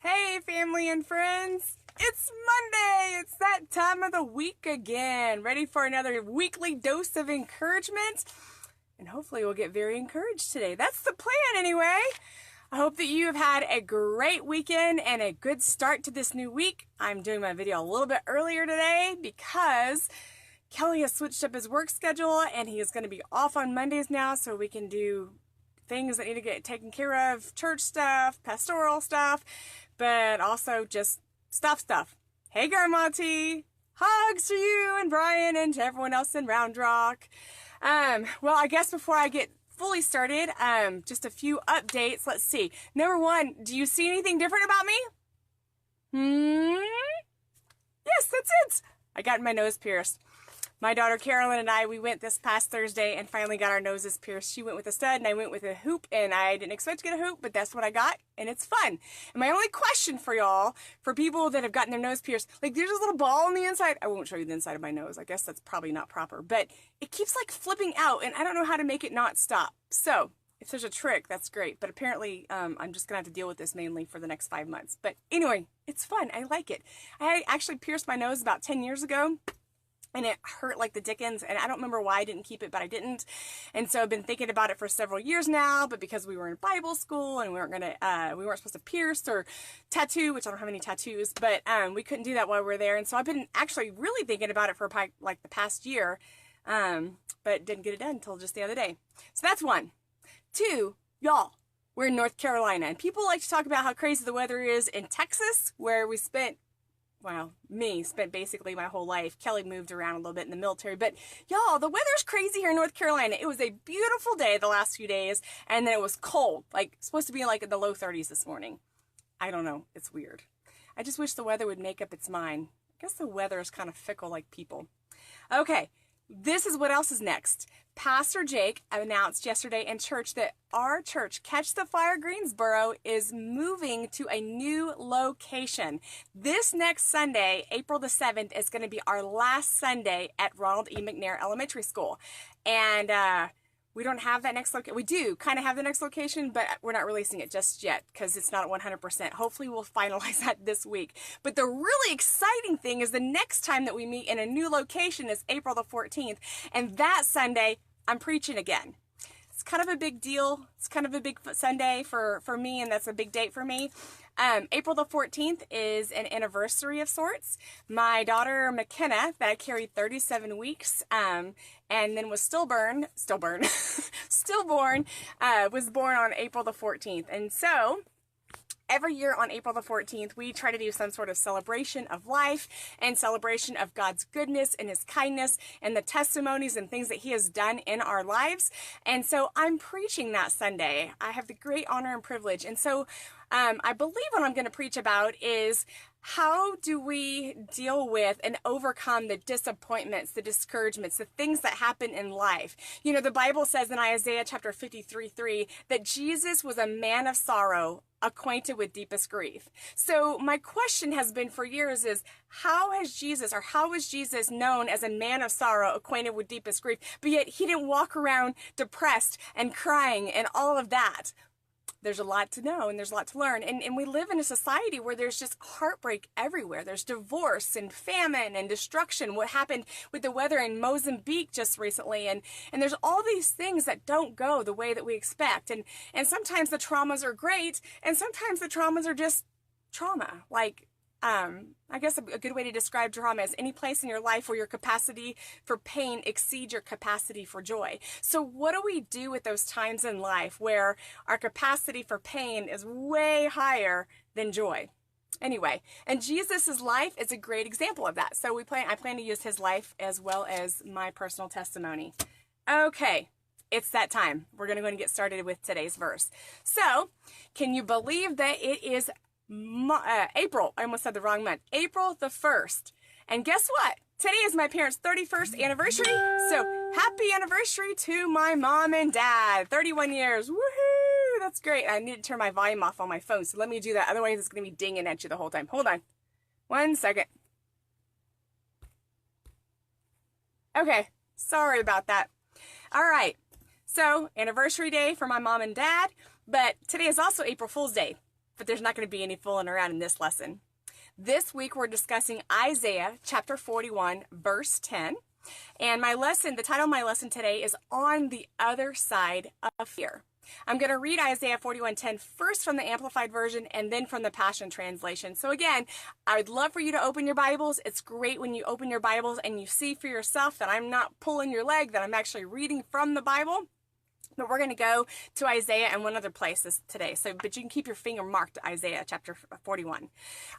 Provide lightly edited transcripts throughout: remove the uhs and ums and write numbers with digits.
Hey, family and friends. It's Monday. It's that time of the week again. Ready for another weekly dose of encouragement? And hopefully we'll get very encouraged today. That's the plan anyway. I hope that you have had a great weekend and a good start to this new week. I'm doing my video a little bit earlier today because Kelly has switched up his work schedule and he is going to be off on Mondays now, so we can do things that need to get taken care of, church stuff, pastoral stuff, but also just stuff. Hey, Grandma T! Hugs to you and Brian and to everyone else in Round Rock. Well, I guess before I get fully started, just a few updates. Let's see. Number one, do you see anything different about me? Yes, that's it. I got my nose pierced. My daughter Carolyn and I, we went this past Thursday and finally got our noses pierced. She went with a stud and I went with a hoop, and I didn't expect to get a hoop, but that's what I got, and it's fun. And my only question for y'all, for people that have gotten their nose pierced, like there's a little ball on the inside. I won't show you the inside of my nose. I guess that's probably not proper, but it keeps like flipping out and I don't know how to make it not stop. So if there's a trick, that's great. But apparently I'm just gonna have to deal with this mainly for the next 5 months. But anyway, it's fun. I like it. I actually pierced my nose about 10 years ago. And it hurt like the dickens, and I don't remember why I didn't keep it, but I didn't. And so I've been thinking about it for several years now, but because we were in Bible school and we weren't supposed to pierce or tattoo, which I don't have any tattoos, but we couldn't do that while we were there. And so I've been actually really thinking about it for like the past year, but didn't get it done until just the other day. So that's one. Two, y'all, we're in North Carolina, and people like to talk about how crazy the weather is in Texas, where we spent basically my whole life. Kelly moved around a little bit in the military, but y'all, the weather's crazy here in North Carolina. It was a beautiful day the last few days, and then it was cold, like supposed to be like in the low 30s this morning. I don't know. It's weird. I just wish the weather would make up its mind. I guess the weather is kind of fickle like people. Okay. This is what else is next. Pastor Jake announced yesterday in church that our church, Catch the Fire Greensboro, is moving to a new location. This next Sunday, April the 7th, is going to be our last Sunday at Ronald E. McNair Elementary School. And we don't have that next location. We do kind of have the next location, but we're not releasing it just yet because it's not at 100%. Hopefully we'll finalize that this week. But the really exciting thing is the next time that we meet in a new location is April the 14th. And that Sunday, I'm preaching again. It's kind of a big deal. It's kind of a big Sunday for me, and that's a big date for me. April the 14th is an anniversary of sorts. My daughter McKenna, that I carried 37 weeks, and then was stillborn, was born on April the 14th. And so every year on April the 14th, we try to do some sort of celebration of life and celebration of God's goodness and His kindness and the testimonies and things that He has done in our lives. And so I'm preaching that Sunday. I have the great honor and privilege. And so I believe what I'm going to preach about is how do we deal with and overcome the disappointments, the discouragements, the things that happen in life. You know, the Bible says in Isaiah chapter 53:3 that Jesus was a man of sorrow, acquainted with deepest grief. So my question has been for years is, how is Jesus known as a man of sorrow, acquainted with deepest grief, but yet He didn't walk around depressed and crying and all of that? There's a lot to know and there's a lot to learn. And we live in a society where there's just heartbreak everywhere. There's divorce and famine and destruction. What happened with the weather in Mozambique just recently. And there's all these things that don't go the way that we expect. And sometimes the traumas are great, and sometimes the traumas are just trauma. Like, I guess a good way to describe trauma is any place in your life where your capacity for pain exceeds your capacity for joy. So what do we do with those times in life where our capacity for pain is way higher than joy? Anyway, and Jesus's life is a great example of that. So I plan to use His life as well as my personal testimony. Okay. It's that time. We're going to go and get started with today's verse. So, can you believe that it is April? I almost said the wrong month. April the 1st. And guess what? Today is my parents' 31st anniversary. So, happy anniversary to my mom and dad. 31 years. Woohoo! That's great. I need to turn my volume off on my phone, so let me do that. Otherwise, it's going to be dinging at you the whole time. Hold on. 1 second. Okay. Sorry about that. All right. So, anniversary day for my mom and dad, but today is also April Fool's Day. but there's not going to be any fooling around in this lesson. This week we're discussing Isaiah chapter 41, verse 10. And the title of my lesson today is On the Other Side of Fear. I'm going to read Isaiah 41:10 first from the Amplified Version and then from the Passion Translation. So again, I would love for you to open your Bibles. It's great when you open your Bibles and you see for yourself that I'm not pulling your leg, that I'm actually reading from the Bible. But we're going to go to Isaiah and one other place today. But you can keep your finger marked to Isaiah chapter 41.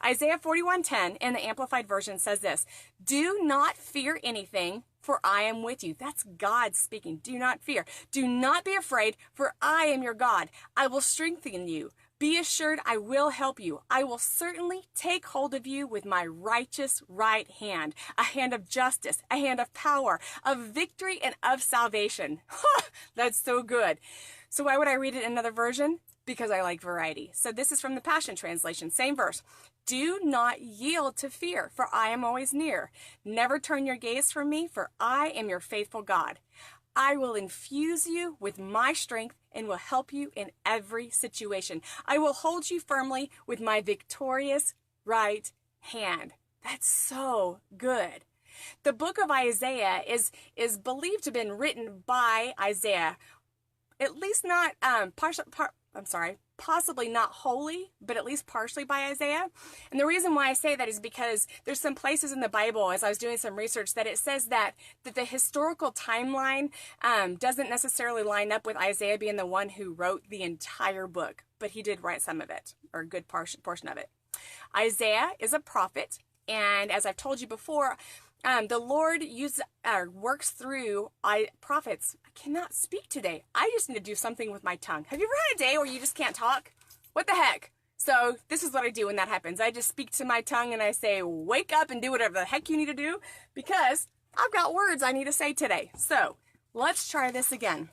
Isaiah 41:10 in the Amplified Version says this: "Do not fear anything, for I am with you." That's God speaking. Do not fear. "Do not be afraid, for I am your God. I will strengthen you. Be assured I will help you. I will certainly take hold of you with my righteous right hand, a hand of justice, a hand of power, of victory, and of salvation." That's so good. So why would I read it in another version? Because I like variety. So this is from the Passion Translation, same verse. "Do not yield to fear, for I am always near. Never turn your gaze from me, for I am your faithful God. I will infuse you with my strength and will help you in every situation. I will hold you firmly with my victorious right hand." That's so good. The book of Isaiah is believed to have been written by Isaiah, at least not possibly not wholly, but at least partially by Isaiah. And the reason why I say that is because there's some places in the Bible, as I was doing some research, that it says that the historical timeline doesn't necessarily line up with Isaiah being the one who wrote the entire book, but he did write some of it, or a good portion of it. Isaiah is a prophet, and as I've told you before, the Lord works through prophets. I cannot speak today. I just need to do something with my tongue. Have you ever had a day where you just can't talk? What the heck? So this is what I do when that happens. I just speak to my tongue and I say, wake up and do whatever the heck you need to do, because I've got words I need to say today. So let's try this again.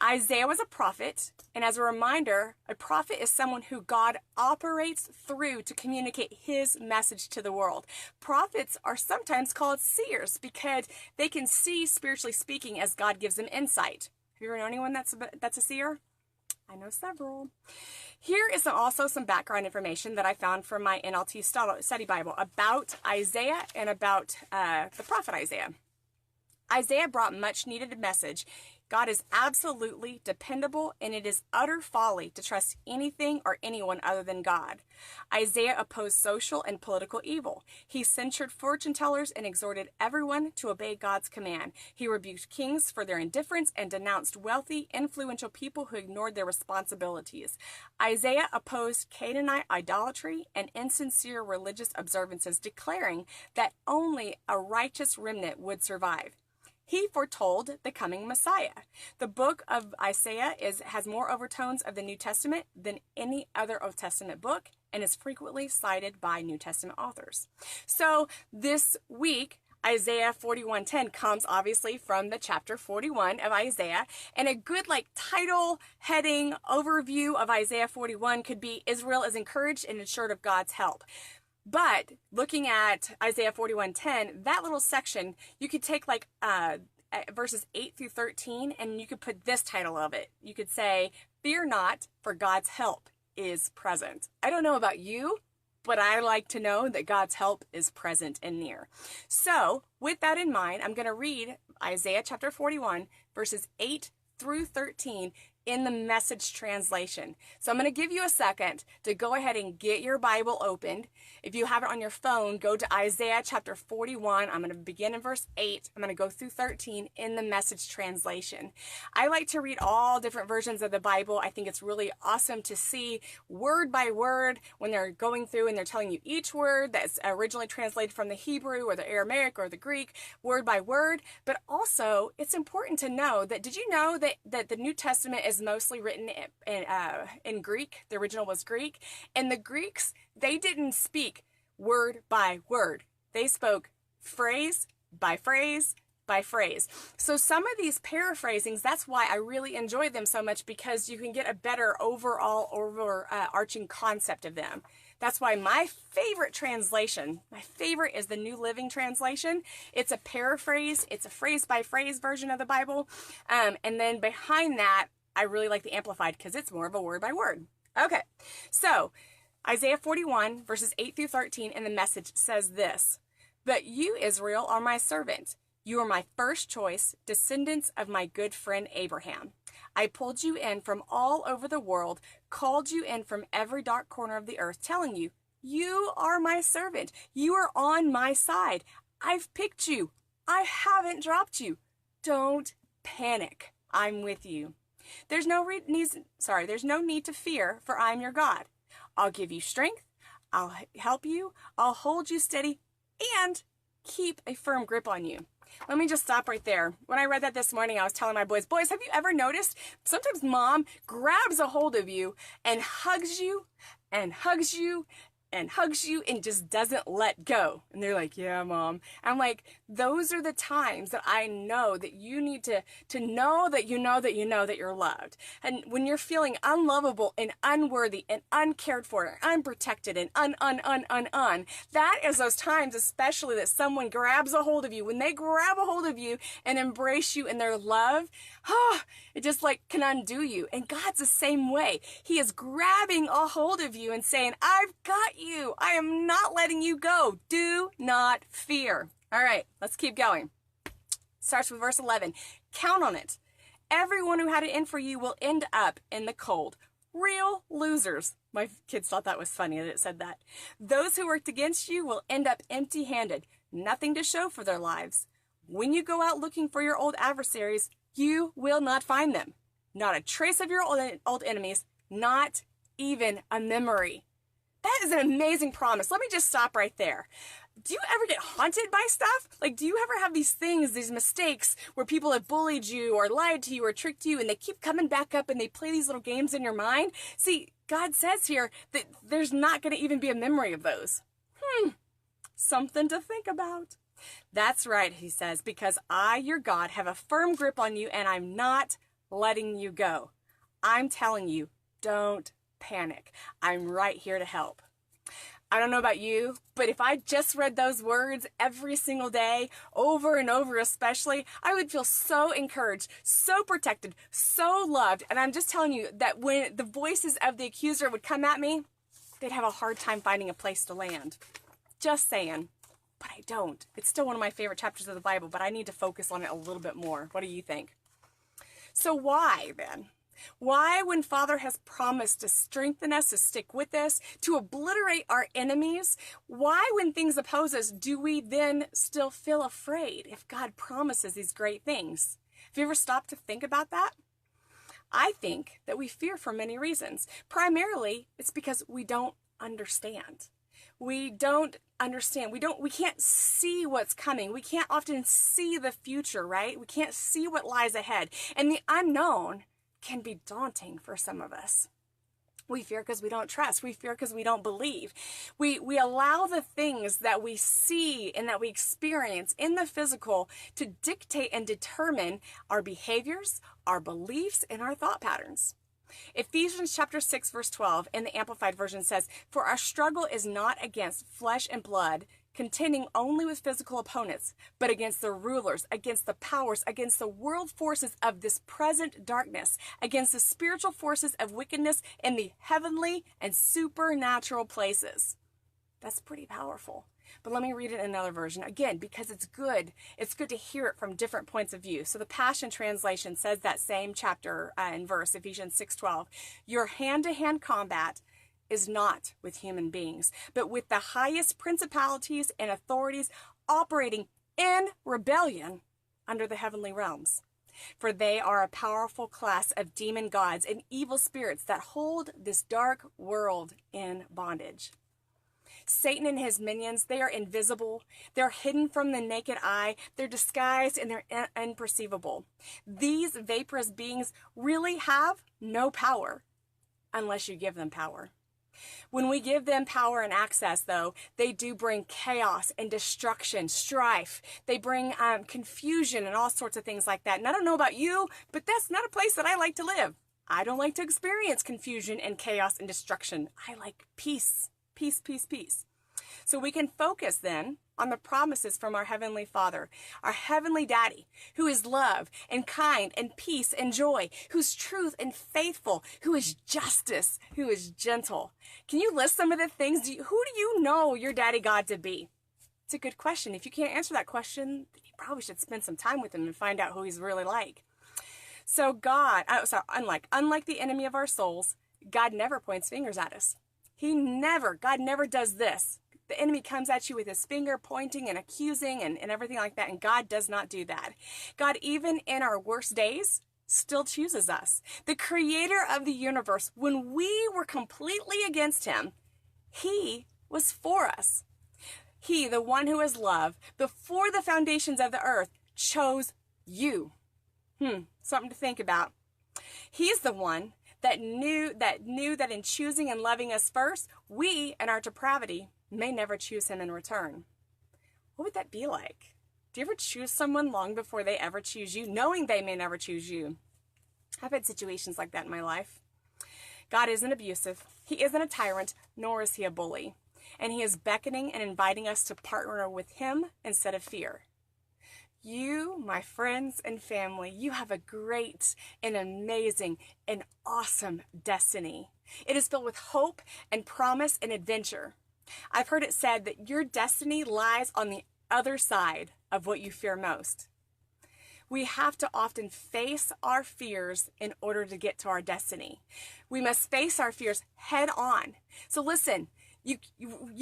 Isaiah was a prophet, and as a reminder, a prophet is someone who God operates through to communicate his message to the world. Prophets are sometimes called seers because they can see, spiritually speaking, as God gives them insight. Have you ever known anyone that's a seer? I know several. Here is also some background information that I found from my NLT Study Bible about Isaiah and about the prophet Isaiah. Isaiah brought much needed message. God is absolutely dependable, and it is utter folly to trust anything or anyone other than God. Isaiah opposed social and political evil. He censured fortune tellers and exhorted everyone to obey God's command. He rebuked kings for their indifference and denounced wealthy, influential people who ignored their responsibilities. Isaiah opposed Canaanite idolatry and insincere religious observances, declaring that only a righteous remnant would survive. He foretold the coming Messiah. The book of Isaiah has more overtones of the New Testament than any other Old Testament book and is frequently cited by New Testament authors. So this week, Isaiah 41:10 comes obviously from the chapter 41 of Isaiah, and a good title, heading, overview of Isaiah 41 could be Israel is encouraged and assured of God's help. But looking at Isaiah 41:10, that little section, you could take verses 8 through 13, and you could put this title of it. You could say, "Fear not, for God's help is present." I don't know about you, but I like to know that God's help is present and near. So with that in mind, I'm going to read Isaiah chapter 41, verses 8 through 13 in the Message translation. So I'm going to give you a second to go ahead and get your Bible opened. If you have it on your phone, go to Isaiah chapter 41. I'm going to begin in verse 8. I'm going to go through 13 in the Message translation. I like to read all different versions of the Bible. I think it's really awesome to see word by word when they're going through and they're telling you each word that's originally translated from the Hebrew or the Aramaic or the Greek, word by word. But also, it's important to know that, did you know that the New Testament is mostly written in Greek? The original was Greek. And the Greeks, they didn't speak word by word. They spoke phrase by phrase by phrase. So some of these paraphrasings, that's why I really enjoy them so much, because you can get a better overarching concept of them. That's why my favorite translation, my favorite is the New Living Translation. It's a paraphrase. It's a phrase by phrase version of the Bible. And then behind that, I really like the Amplified because it's more of a word by word. Okay, so Isaiah 41 verses 8 through 13 in the Message says this: "But you, Israel, are my servant. You are my first choice, descendants of my good friend Abraham. I pulled you in from all over the world, called you in from every dark corner of the earth, telling you, you are my servant. You are on my side. I've picked you. I haven't dropped you. Don't panic. I'm with you. There's no need to fear, for I'm your God. I'll give you strength. I'll help you. I'll hold you steady and keep a firm grip on you." Let me just stop right there. When I read that this morning, I was telling my boys, have you ever noticed sometimes mom grabs a hold of you and hugs you and hugs you and hugs you and just doesn't let go? And they're like, "Yeah, mom." I'm like, those are the times that I know that you need to know that you know that you know that you're loved. And when you're feeling unlovable and unworthy and uncared for and unprotected and that is those times especially that someone grabs a hold of you. When they grab a hold of you and embrace you in their love, it just like can undo you. And God's the same way. He is grabbing a hold of you and saying, "I've got you. I am not letting you go. Do not fear." All right, let's keep going. Starts with verse 11. "Count on it. Everyone who had it in for you will end up in the cold. Real losers." My kids thought that was funny that it said that. "Those who worked against you will end up empty-handed, nothing to show for their lives. When you go out looking for your old adversaries, you will not find them. Not a trace of your old enemies, not even a memory." That is an amazing promise. Let me just stop right there. Do you ever get haunted by stuff? Like, do you ever have these things, these mistakes where people have bullied you or lied to you or tricked you and they keep coming back up and they play these little games in your mind? See, God says here that there's not going to even be a memory of those. Something to think about. That's right, he says, "because I, your God, have a firm grip on you and I'm not letting you go. I'm telling you, don't panic. I'm right here to help." I don't know about you, but if I just read those words every single day, over and over especially, I would feel so encouraged, so protected, so loved. And I'm just telling you that when the voices of the accuser would come at me, they'd have a hard time finding a place to land. Just saying. But I don't. It's still one of my favorite chapters of the Bible, but I need to focus on it a little bit more. What do you think? So why then? Why, when Father has promised to strengthen us, to stick with us, to obliterate our enemies, why, when things oppose us, do we then still feel afraid if God promises these great things? Have you ever stopped to think about that? I think that we fear for many reasons. Primarily, it's because we don't understand. We don't understand. We can't see what's coming. We can't often see the future, right? We can't see what lies ahead. And the unknown can be daunting for some of us. We fear because we don't trust. We fear because we don't believe. We allow the things that we see and that we experience in the physical to dictate and determine our behaviors, our beliefs, and our thought patterns. Ephesians chapter 6 verse 12 in the Amplified Version says, "For our struggle is not against flesh and blood, contending only with physical opponents, but against the rulers, against the powers, against the world forces of this present darkness, against the spiritual forces of wickedness in the heavenly and supernatural places." That's pretty powerful. But let me read it in another version again, because it's good. It's good to hear it from different points of view. So the Passion Translation says that same chapter and verse, Ephesians 6:12, "Your hand-to-hand combat is not with human beings, but with the highest principalities and authorities operating in rebellion under the heavenly realms. For they are a powerful class of demon gods and evil spirits that hold this dark world in bondage." Satan and his minions, they are invisible. They're hidden from the naked eye. They're disguised and they're unperceivable. These vaporous beings really have no power unless you give them power. When we give them power and access, though, they do bring chaos and destruction, strife. They bring confusion and all sorts of things like that. And I don't know about you, but that's not a place that I like to live. I don't like to experience confusion and chaos and destruction. I like peace. Peace, peace, peace. So we can focus then on the promises from our Heavenly Father, our Heavenly Daddy, who is love and kind and peace and joy, who's truth and faithful, who is justice, who is gentle. Can you list some of the things? Who do you know your Daddy God to be? It's a good question. If you can't answer that question, then you probably should spend some time with him and find out who he's really like. So unlike the enemy of our souls, God never points fingers at us. God never does this. The enemy comes at you with his finger pointing and accusing and everything like that, and God does not do that. God, even in our worst days, still chooses us. The creator of the universe, when we were completely against him, he was for us. He, the one who is love, before the foundations of the earth, chose you. Something to think about. He's the one that knew that in choosing and loving us first, we, in our depravity, may never choose him in return. What would that be like? Do you ever choose someone long before they ever choose you, knowing they may never choose you? I've had situations like that in my life. God isn't abusive. He isn't a tyrant, nor is he a bully. And he is beckoning and inviting us to partner with him instead of fear. You, my friends and family, you have a great and amazing and awesome destiny. It is filled with hope and promise and adventure. I've heard it said that your destiny lies on the other side of what you fear most. We have to often face our fears in order to get to our destiny. We must face our fears head on. So listen, you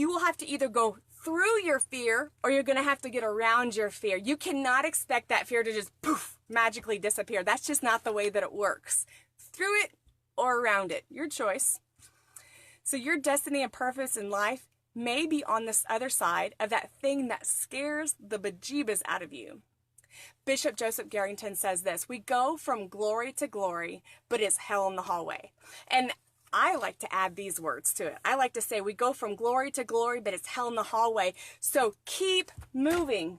will have to either go through your fear or you're going to have to get around your fear. You cannot expect that fear to just poof, magically disappear. That's just not the way that it works. Through it or around it, your choice. So your destiny and purpose in life may be on this other side of that thing that scares the bejeebas out of you. Bishop Joseph Garrington says this: we go from glory to glory, but it's hell in the hallway. And I like to add these words to it. I like to say we go from glory to glory, but it's hell in the hallway. So keep moving.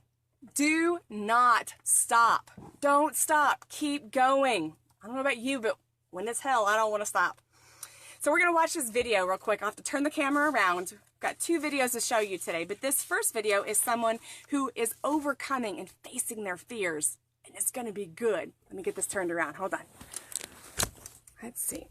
Do not stop. Don't stop. Keep going. I don't know about you, but when it's hell, I don't want to stop. So we're going to watch this video real quick. I'll have to turn the camera around. I've got 2 videos to show you today, but this first video is someone who is overcoming and facing their fears, and it's going to be good. Let me get this turned around. Hold on. Let's see.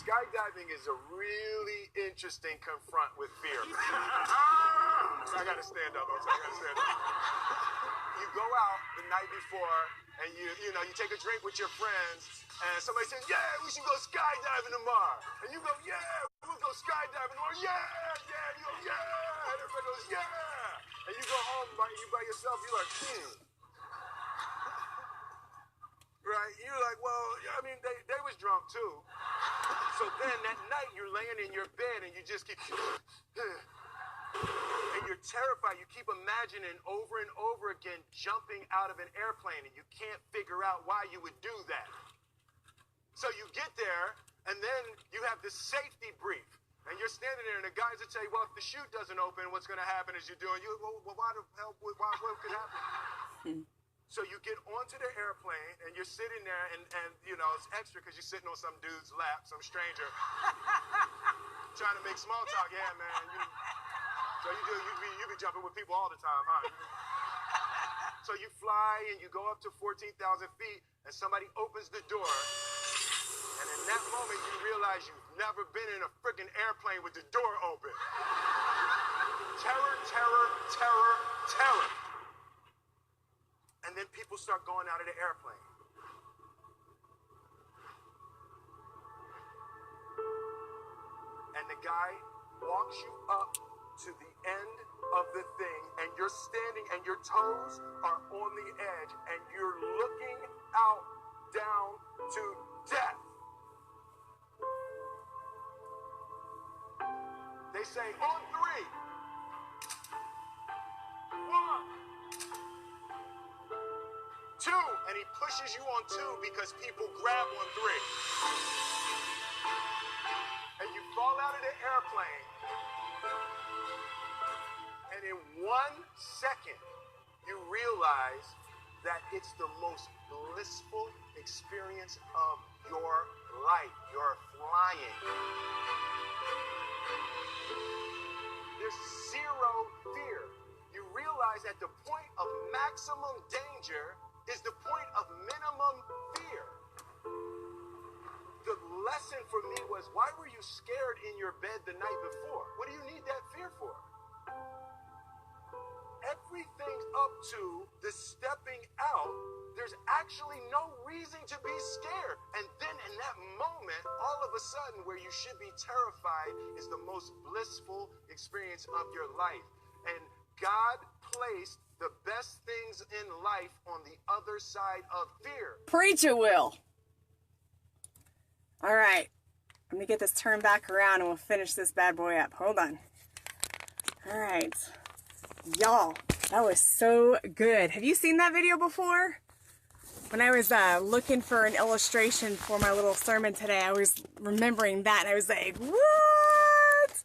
Skydiving is a really interesting confront with fear. I gotta stand up. You go out the night before and you take a drink with your friends and somebody says, yeah, we should go skydiving tomorrow. And you go, yeah, we'll go skydiving tomorrow. Yeah. You go, yeah. And everybody goes, yeah. And you go home by yourself. You're like, Right? You're like, well, I mean, they was drunk too. So then that night you're laying in your bed and you just keep, and you're terrified. You keep imagining over and over again jumping out of an airplane and you can't figure out why you would do that. So you get there and then you have this safety brief and you're standing there and the guys would say, well, if the chute doesn't open, what's going to happen is you're doing, well, why the hell, what could happen? So you get onto the airplane and you're sitting there and it's extra because you're sitting on some dude's lap, some stranger, trying to make small talk. Yeah, man. So you be jumping with people all the time, huh? So you fly and you go up to 14,000 feet and somebody opens the door. And in that moment you realize you've never been in a freaking airplane with the door open. Terror, terror, terror, terror. And then people start going out of the airplane. And the guy walks you up to the end of the thing, and you're standing, and your toes are on the edge, and you're looking out down to death. They say, on 3. 1, and he pushes you on 2 because people grab on 3. And you fall out of the airplane, and in 1 second, you realize that it's the most blissful experience of your life. You're flying. There's 0 fear. You realize at the point of maximum danger is the point of minimum fear. The lesson for me was, why were you scared in your bed the night before? What do you need that fear for? Everything up to the stepping out, there's actually no reason to be scared. And then in that moment, all of a sudden, where you should be terrified is the most blissful experience of your life. And God placed the best things in life on the other side of fear. Preach it, Will. All right. Let me get this turned back around and we'll finish this bad boy up. Hold on. All right. Y'all, that was so good. Have you seen that video before? When I was looking for an illustration for my little sermon today, I was remembering that and I was like, what?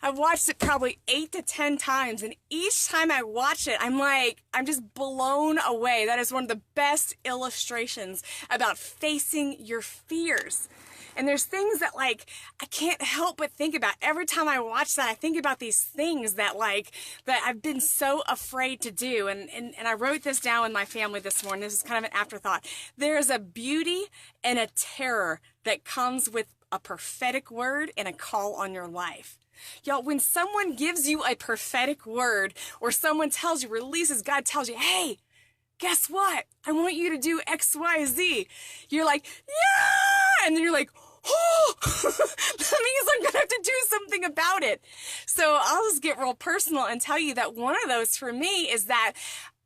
I've watched it probably 8 to 10 times, and each time I watch it, I'm just blown away. That is one of the best illustrations about facing your fears. And there's things that, I can't help but think about. Every time I watch that, I think about these things that, that I've been so afraid to do. And I wrote this down with my family this morning. This is kind of an afterthought. There is a beauty and a terror that comes with a prophetic word and a call on your life. Y'all, when someone gives you a prophetic word, or someone tells you, releases, God tells you, hey, guess what? I want you to do X, Y, Z. You're like, yeah! And then you're like, oh, that means I'm going to have to do something about it. So I'll just get real personal and tell you that one of those for me is that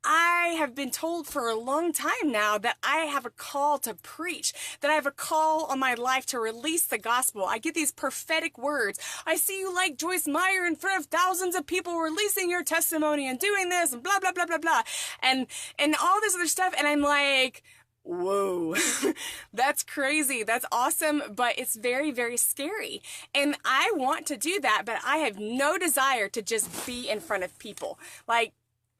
I have been told for a long time now that I have a call to preach, that I have a call on my life to release the gospel. I get these prophetic words. I see you like Joyce Meyer in front of thousands of people releasing your testimony and doing this and blah, blah, blah, blah, blah. And all this other stuff. And I'm like, whoa, that's crazy. That's awesome. But it's very, very scary. And I want to do that, but I have no desire to just be in front of people.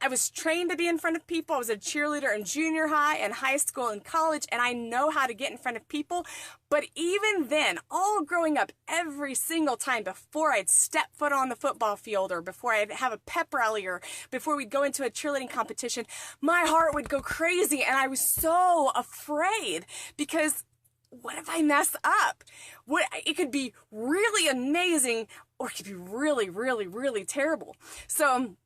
I was trained to be in front of people. I was a cheerleader in junior high and high school and college, and I know how to get in front of people. But even then, all growing up, every single time before I'd step foot on the football field, or before I'd have a pep rally, or before we'd go into a cheerleading competition, my heart would go crazy, and I was so afraid because what if I mess up? It could be really amazing, or it could be really, really, really terrible. So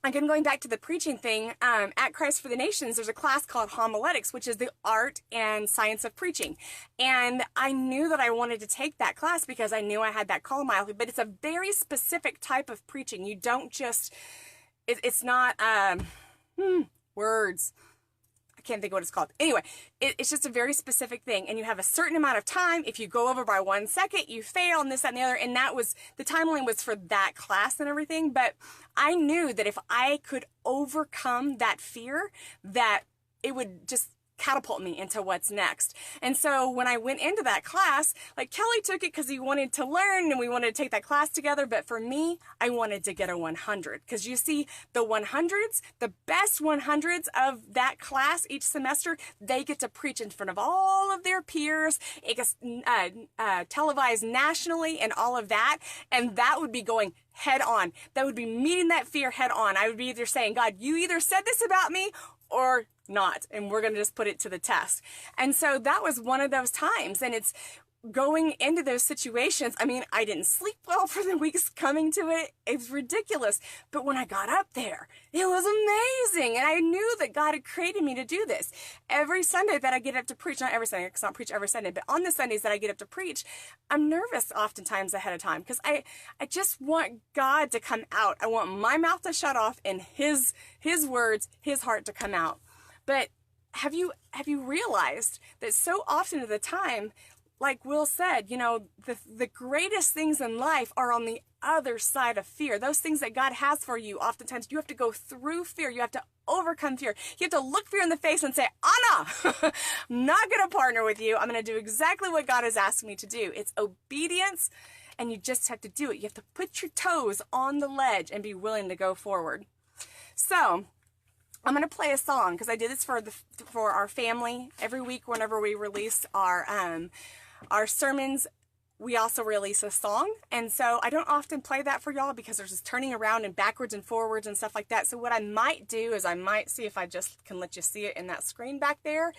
again, going back to the preaching thing, at Christ for the Nations, there's a class called homiletics, which is the art and science of preaching. And I knew that I wanted to take that class because I knew I had that call in my life, but it's a very specific type of preaching. You don't just, it's not, words. Can't think of what it's called. Anyway, it's just a very specific thing, and you have a certain amount of time. If you go over by 1 second, you fail, and this, that, and the other. And that was, the timeline was for that class and everything. But I knew that if I could overcome that fear, that it would just catapult me into what's next. And so when I went into that class, Kelly took it because he wanted to learn and we wanted to take that class together. But for me, I wanted to get a 100, because you see, the 100s, the best 100s of that class each semester, they get to preach in front of all of their peers. It gets televised nationally and all of that. And that would be going head on. That would be meeting that fear head on. I would be either saying, God, you either said this about me or not, and we're going to just put it to the test. And so that was one of those times, and it's going into those situations. I mean, I didn't sleep well for the weeks coming to it. It was ridiculous. But when I got up there, it was amazing. And I knew that God had created me to do this. Every Sunday that I get up to preach, not every Sunday, because I don't preach every Sunday, but on the Sundays that I get up to preach, I'm nervous oftentimes ahead of time, because I just want God to come out. I want my mouth to shut off and his words, his heart to come out. But have you realized that so often of the time, like Will said, you know, the greatest things in life are on the other side of fear. Those things that God has for you, oftentimes you have to go through fear. You have to overcome fear. You have to look fear in the face and say, Anna, I'm not going to partner with you. I'm going to do exactly what God has asked me to do. It's obedience, and you just have to do it. You have to put your toes on the ledge and be willing to go forward. So I'm going to play a song because I did this for our family. Every week whenever we release our sermons, we also release a song. And so I don't often play that for y'all because there's this turning around and backwards and forwards and stuff like that. So what I might do is I might see if I just can let you see it in that screen back there,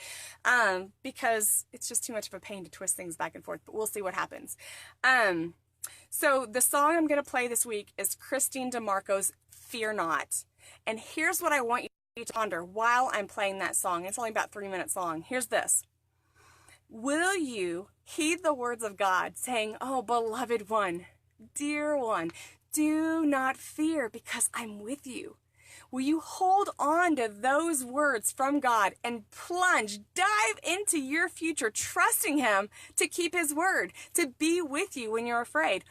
because it's just too much of a pain to twist things back and forth, but we'll see what happens. So the song I'm going to play this week is Christine DeMarco's Fear Not. And here's what I want you to ponder while I'm playing that song. It's only about 3 minutes long. Here's this. Will you heed the words of God saying, oh, beloved one, dear one, do not fear because I'm with you? Will you hold on to those words from God and plunge, dive into your future, trusting Him to keep His word, to be with you when you're afraid?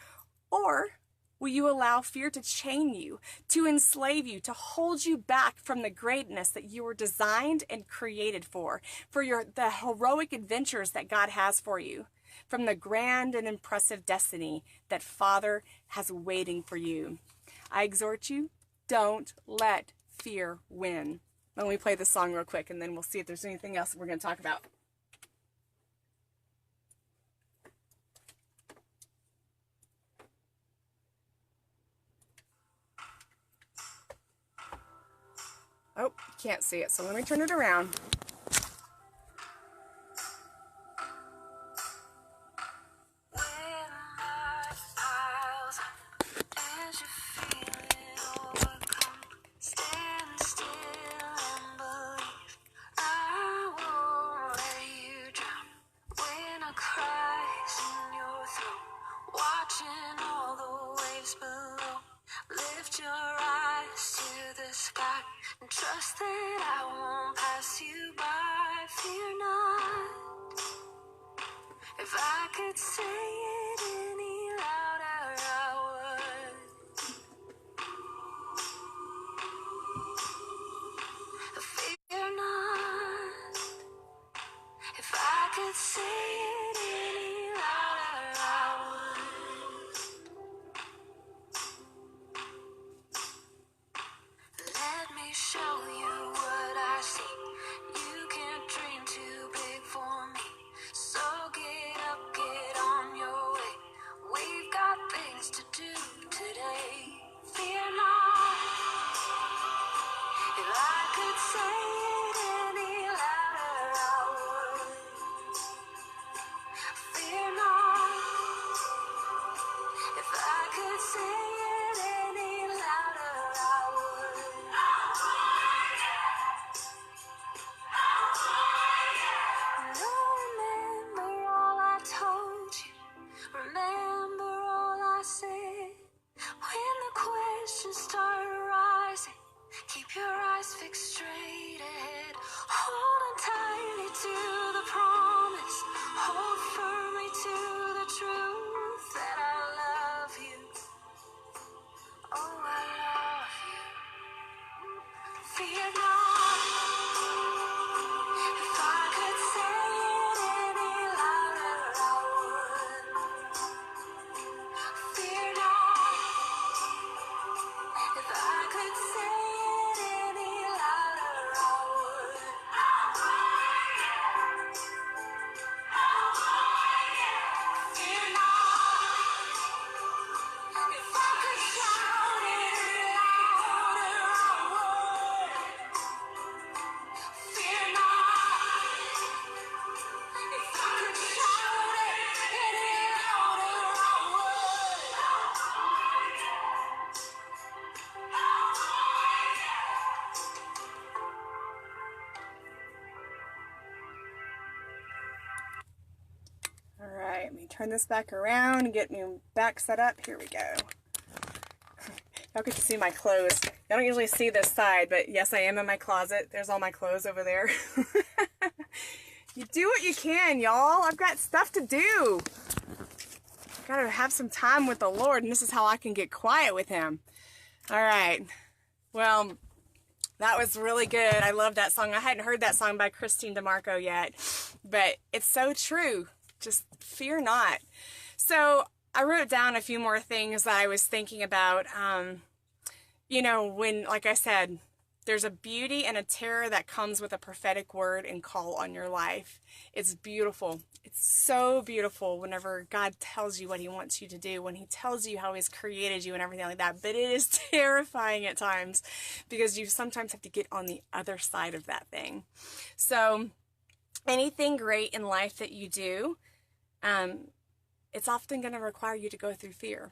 Or will you allow fear to chain you, to enslave you, to hold you back from the greatness that you were designed and created for the heroic adventures that God has for you, from the grand and impressive destiny that Father has waiting for you? I exhort you, don't let fear win. Let me play this song real quick, and then we'll see if there's anything else we're going to talk about. Oh, you can't see it, so let me turn it around. Trust that I won't pass you by. Fear not. If I could say it any louder, I would. Fear not. If I could say it any louder, I would. Let me show you what I see. You can't dream too big for me. So get up, get on your way. We've got things to do today. Fear not. If I could say it any louder, I would. Fear not. If I could say it any louder, I would. Remember all I told you. Remember all I said. When the questions start arising, keep your eyes fixed straight ahead. Hold on tightly to the promise. Hold firmly to the truth that I love you. Oh, I love you. Fear not. If I could say it any louder, I would. Fear not. If I could say it any louder, I would. Fear not. If I could shout it louder, I would. Fear not. If I could shout it any louder, I All right, let me turn this back around and get me back set up. Here we go. Y'all get to see my clothes. Y'all don't usually see this side, but yes, I am in my closet. There's all my clothes over there. You do what you can, y'all. I've got stuff to do. Gotta have some time with the Lord, and this is how I can get quiet with him. All right. Well, that was really good. I love that song. I hadn't heard that song by Christine DeMarco yet, but it's so true. Just fear not. So I wrote down a few more things that I was thinking about. You know, when, like I said, there's a beauty and a terror that comes with a prophetic word and call on your life. It's beautiful. It's so beautiful whenever God tells you what he wants you to do, when he tells you how he's created you and everything like that. But it is terrifying at times because you sometimes have to get on the other side of that thing. So anything great in life that you do, it's often going to require you to go through fear.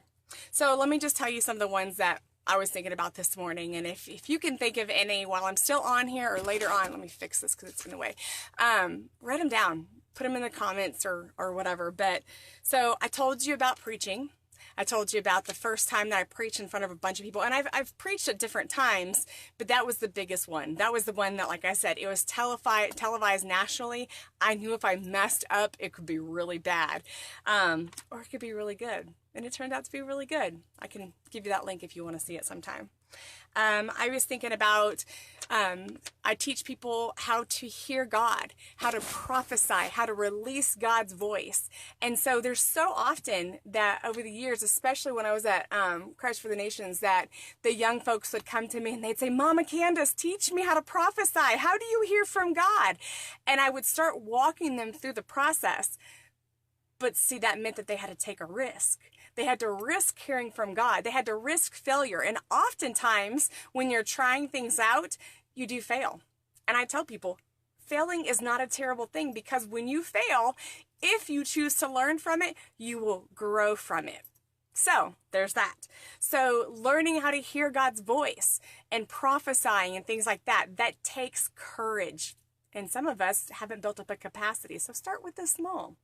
So let me just tell you some of the ones that I was thinking about this morning, and if you can think of any while I'm still on here or later on, let me fix this because it's in the way. Write them down, put them in the comments or whatever. But so I told you about preaching. I told you about the first time that I preached in front of a bunch of people, and I've preached at different times, but that was the biggest one. That was the one that, like I said, it was televised nationally. I knew if I messed up, it could be really bad, or it could be really good. And it turned out to be really good. I can give you that link if you want to see it sometime. I was thinking about, I teach people how to hear God, how to prophesy, how to release God's voice. And so there's so often that over the years, especially when I was at Christ for the Nations, that the young folks would come to me and they'd say, Mama Candace, teach me how to prophesy. How do you hear from God? And I would start walking them through the process. But see, that meant that they had to take a risk. They had to risk hearing from God. They had to risk failure. And oftentimes, when you're trying things out, you do fail. And I tell people, failing is not a terrible thing, because when you fail, if you choose to learn from it, you will grow from it. So there's that. So learning how to hear God's voice and prophesying and things like that, that takes courage. And some of us haven't built up a capacity. So start with the small.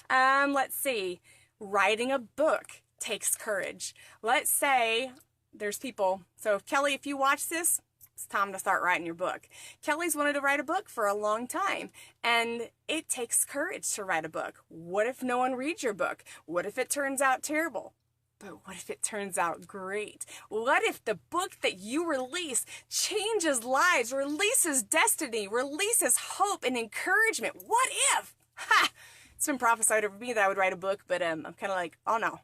Let's see. Writing a book takes courage. Let's say there's people. So Kelly, if you watch this, it's time to start writing your book. Kelly's wanted to write a book for a long time, and it takes courage to write a book. What if no one reads your book? What if it turns out terrible? But what if it turns out great? What if the book that you release changes lives, releases destiny, releases hope and encouragement? What if? Ha! It's been prophesied over me that I would write a book, but I'm kind of like, oh no,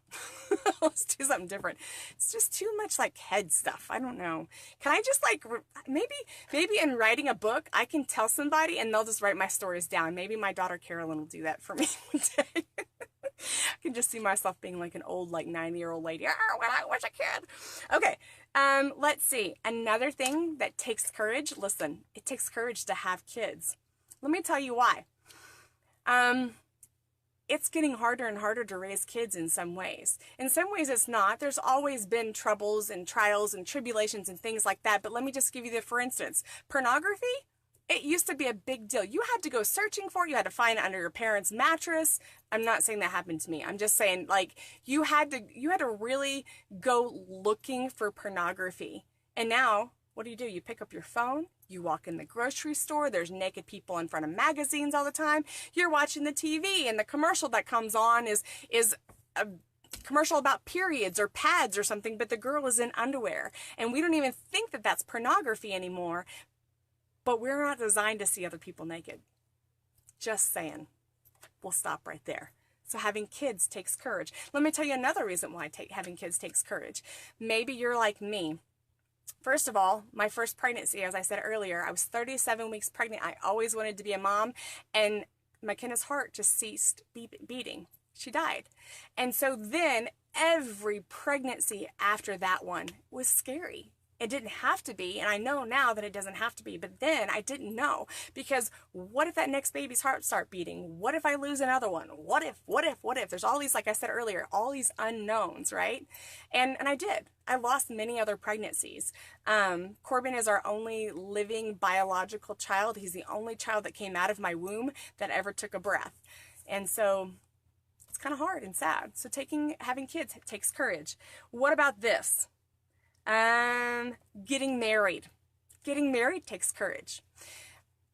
let's do something different. It's just too much like head stuff. I don't know. Can I just like, maybe in writing a book, I can tell somebody and they'll just write my stories down. Maybe my daughter Carolyn will do that for me one day. I can just see myself being like an old, like 90-year-old lady. Oh, when I was a kid. Okay. Let's see. Another thing that takes courage. Listen, it takes courage to have kids. Let me tell you why. It's getting harder and harder to raise kids in some ways. In some ways it's not. There's always been troubles and trials and tribulations and things like that. But let me just give you the, for instance, pornography, it used to be a big deal. You had to go searching for it. You had to find it under your parents' mattress. I'm not saying that happened to me. I'm just saying, like, you had to really go looking for pornography. And now, what do? You pick up your phone, you walk in the grocery store, there's naked people in front of magazines all the time. You're watching the TV, and the commercial that comes on is a commercial about periods or pads or something, but the girl is in underwear. And we don't even think that that's pornography anymore, but we're not designed to see other people naked. Just saying. We'll stop right there. So having kids takes courage. Let me tell you another reason why having kids takes courage. Maybe you're like me. First of all, my first pregnancy, as I said earlier, I was 37 weeks pregnant. I always wanted to be a mom, and McKenna's heart just ceased beating. She died. And so then every pregnancy after that one was scary. It didn't have to be, and I know now that it doesn't have to be, but then I didn't know, because what if that next baby's heart start beating? What if I lose another one? What if? There's all these, like I said earlier, all these unknowns, right? And I did. I lost many other pregnancies. Corbin is our only living biological child. He's the only child that came out of my womb that ever took a breath. And so it's kind of hard and sad. So having kids takes courage. What about this? Getting married. Getting married takes courage.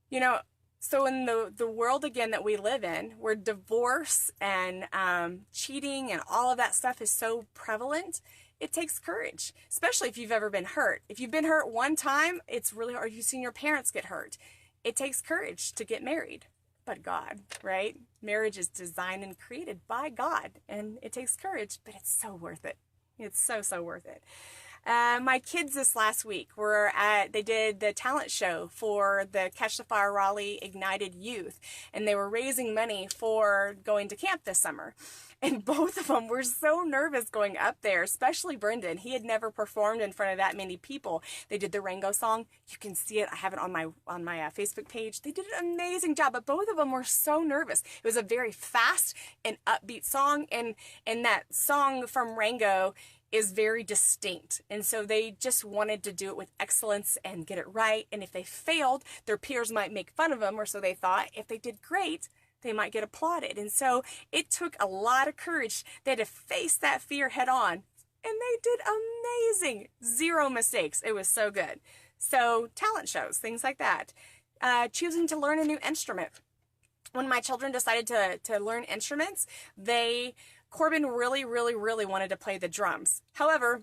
You know, So in the world, again, that we live in, where divorce and cheating and all of that stuff is so prevalent, it takes courage, especially if you've ever been hurt. If you've been hurt one time, it's really hard. You've seen your parents get hurt. It takes courage to get married. But God, right? Marriage is designed and created by God, and it takes courage, but it's so worth it. It's so, so worth it. My kids this last week they did the talent show for the Catch the Fire Raleigh Ignited Youth, and they were raising money for going to camp this summer. And both of them were so nervous going up there, especially Brendan. He had never performed in front of that many people. They did the Rango song. You can see it. I have it on my Facebook page. They did an amazing job, but both of them were so nervous. It was a very fast and upbeat song, and that song from Rango is very distinct. And so they just wanted to do it with excellence and get it right. And if they failed, their peers might make fun of them, or so they thought. If they did great, they might get applauded. And so it took a lot of courage. They had to face that fear head on, and they did amazing. 0 mistakes. It was so good. So talent shows, things like that. Choosing to learn a new instrument. When my children decided to learn instruments, Corbin really, really, really wanted to play the drums. However,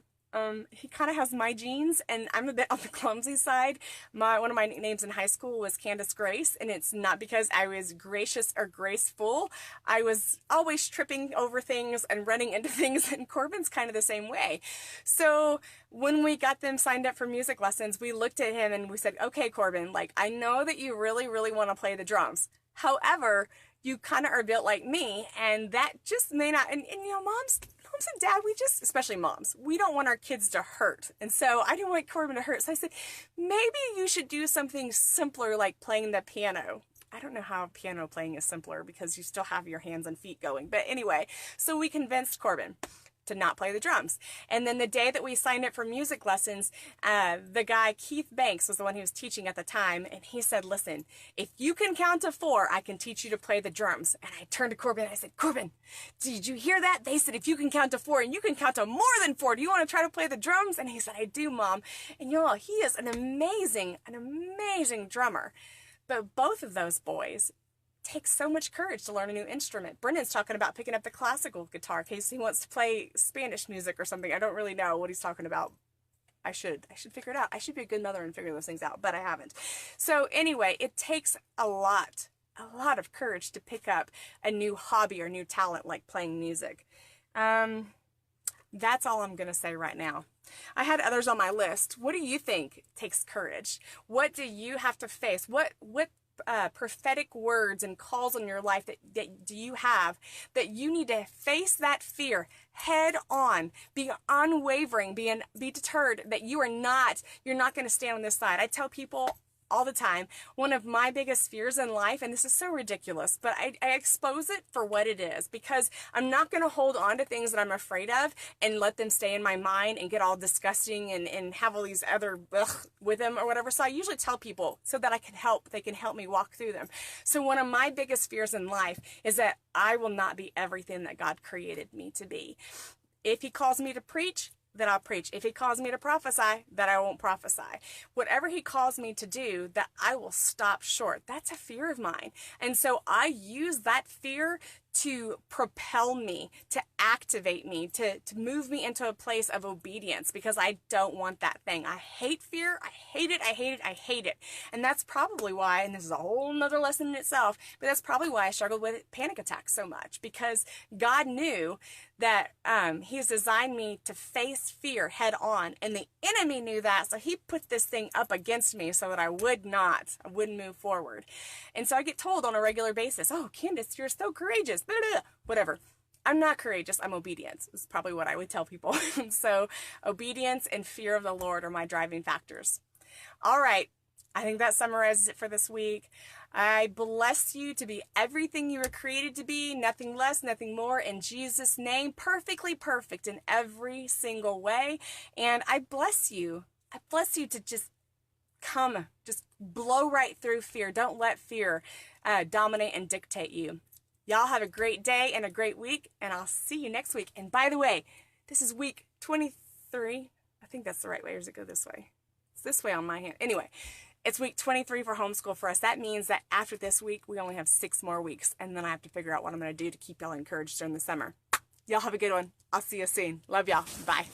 he kind of has my genes, and I'm a bit on the clumsy side. One of my nicknames in high school was Candace Grace, and it's not because I was gracious or graceful. I was always tripping over things and running into things, and Corbin's kind of the same way. So when we got them signed up for music lessons, we looked at him and we said, okay, Corbin, I know that you really, really want to play the drums. However, you kind of are built like me, and that just may not, and moms and dad, especially moms, we don't want our kids to hurt. And so I didn't want Corbin to hurt. So I said, maybe you should do something simpler like playing the piano. I don't know how piano playing is simpler because you still have your hands and feet going. But anyway, so we convinced Corbin to not play the drums. And then the day that we signed up for music lessons, the guy, Keith Banks, was the one who was teaching at the time. And he said, listen, if you can count to 4, I can teach you to play the drums. And I turned to Corbin and I said, Corbin, did you hear that? They said, if you can count to 4 and you can count to more than 4, do you want to try to play the drums? And he said, I do, Mom. And he is an amazing drummer. But both of those boys takes so much courage to learn a new instrument. Brendan's talking about picking up the classical guitar in case he wants to play Spanish music or something. I don't really know what he's talking about. I should figure it out. I should be a good mother and figure those things out, but I haven't. So anyway, it takes a lot of courage to pick up a new hobby or new talent like playing music. That's all I'm going to say right now. I had others on my list. What do you think takes courage? What do you have to face? What prophetic words and calls in your life that do you have that you need to face that fear head on, be unwavering, be deterred that you're not going to stand on this side. I tell people all the time, one of my biggest fears in life, and this is so ridiculous, but I expose it for what it is, because I'm not going to hold on to things that I'm afraid of and let them stay in my mind and get all disgusting and have all these other with them or whatever. So I usually tell people so that they can help me walk through them. So one of my biggest fears in life is that I will not be everything that God created me to be. If he calls me to preach, that I'll preach. If he calls me to prophesy, that I won't prophesy. Whatever he calls me to do, that I will stop short. That's a fear of mine. And so I use that fear to propel me, to activate me, to move me into a place of obedience, because I don't want that thing. I hate fear. I hate it. I hate it. I hate it. And that's probably why, and this is a whole nother lesson in itself, but that's probably why I struggled with panic attacks so much, because God knew that he's designed me to face fear head on, and the enemy knew that, so he put this thing up against me so that I wouldn't move forward. And so I get told on a regular basis, oh, Candace, you're so courageous, whatever. I'm not courageous, I'm obedient, is probably what I would tell people. So obedience and fear of the Lord are my driving factors. All right, I think that summarizes it for this week. I bless you to be everything you were created to be, nothing less, nothing more, in Jesus' name, perfectly perfect in every single way. And I bless you. I bless you to just blow right through fear. Don't let fear dominate and dictate you. Y'all have a great day and a great week, and I'll see you next week. And by the way, this is week 23. I think that's the right way, or does it go this way? It's this way on my hand. Anyway, It's week 23 for homeschool for us. That means that after this week, we only have 6 more weeks. And then I have to figure out what I'm going to do to keep y'all encouraged during the summer. Y'all have a good one. I'll see you soon. Love y'all. Bye.